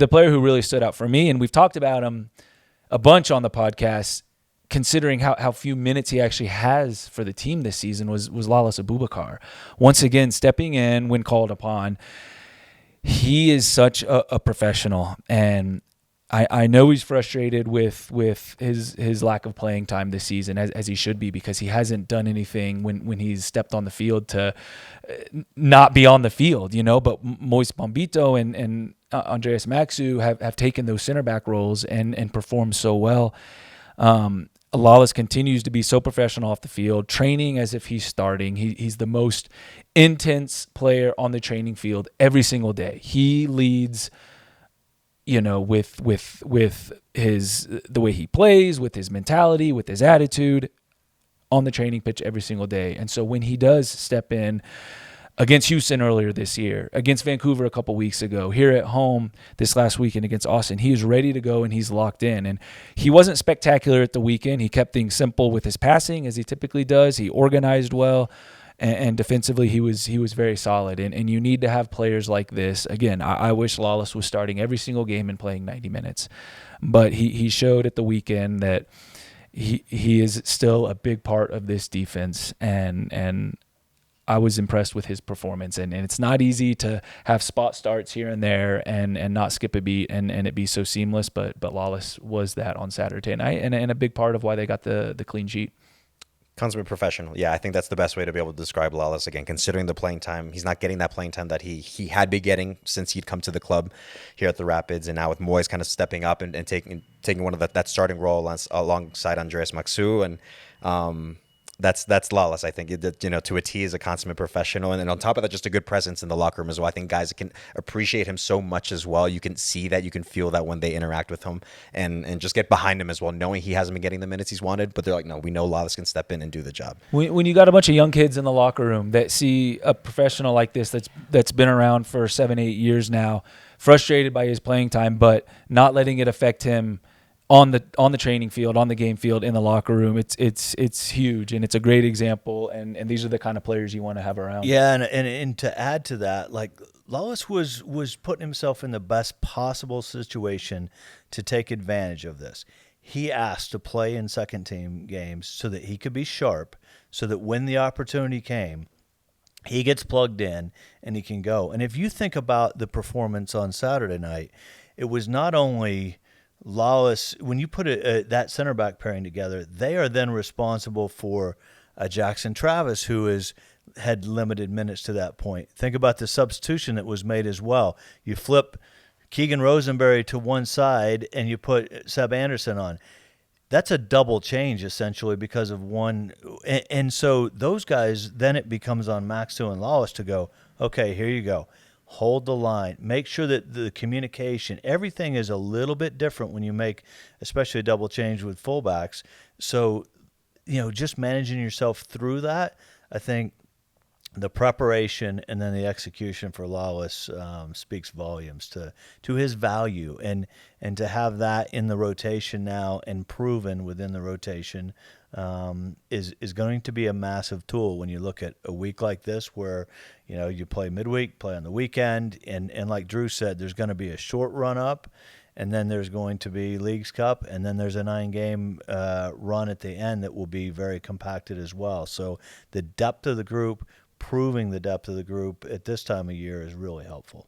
the player who really stood out for me, and we've talked about him a bunch on the podcast, considering how few minutes he actually has for the team this season, was Lalas Abubakar. Once again, stepping in when called upon. He is such a professional, and I know he's frustrated with his lack of playing time this season, as he should be, because he hasn't done anything when he's stepped on the field to not be on the field, But Moise Bombito and Andreas Maxu have taken those center back roles and performed so well. Lalas continues to be so professional off the field, training as if he's starting. He's the most intense player on the training field every single day. He leads, with the way he plays, with his mentality, with his attitude on the training pitch every single day. And so when he does step in against Houston earlier this year, against Vancouver a couple weeks ago, here at home this last weekend against Austin, he is ready to go and he's locked in. And he wasn't spectacular at the weekend. He kept things simple with his passing, as he typically does. He organized well, and defensively he was very solid. And you need to have players like this. Again, I wish Lalas was starting every single game and playing 90 minutes. But he showed at the weekend that he is still a big part of this defense, and I was impressed with his performance, and it's not easy to have spot starts here and there and not skip a beat and it be so seamless, but Lalas was that on Saturday night, and a big part of why they got the clean sheet. Consummate professional. Yeah, I think that's the best way to be able to describe Lalas. Again, considering the playing time, he's not getting that playing time that he had been getting since he'd come to the club here at the Rapids, and now with Moyes kind of stepping up and taking one of that starting role alongside Andreas Maxu, and that's Lalas. I think to a T, is a consummate professional, and then on top of that, just a good presence in the locker room as well. I think guys can appreciate him so much as well. You can see that, you can feel that when they interact with him, and just get behind him as well, knowing he hasn't been getting the minutes he's wanted, but they're like, no, we know Lalas can step in and do the job. When you got a bunch of young kids in the locker room that see a professional like this that's been around for 7-8 years now, frustrated by his playing time, but not letting it affect him on the training field, on the game field, in the locker room, it's huge, and it's a great example, and these are the kind of players you want to have around. Yeah, and to add to that, like, Lalas was putting himself in the best possible situation to take advantage of this. He asked to play in second team games so that he could be sharp, so that when the opportunity came, he gets plugged in and he can go. And if you think about the performance on Saturday night, it was not only Lalas, when you put that center back pairing together, they are then responsible for Jackson Travis, who had limited minutes to that point. Think about the substitution that was made as well. You flip Keegan Rosenberry to one side and you put Seb Anderson on. That's a double change, essentially, because of one. And so those guys, then it becomes on Maxu and Lalas to go, okay, here you go. Hold the line. Make sure that the communication, everything is a little bit different when you make, especially a double change with fullbacks. So, just managing yourself through that, I think the preparation and then the execution for Lalas speaks volumes to his value, and to have that in the rotation now and proven within the rotation is going to be a massive tool when you look at a week like this where you play midweek, play on the weekend, and like Drew said, there's going to be a short run up, and then there's going to be Leagues Cup, and then there's a 9-game run at the end that will be very compacted as well. So the depth of the group, proving the depth of the group at this time of year, is really helpful.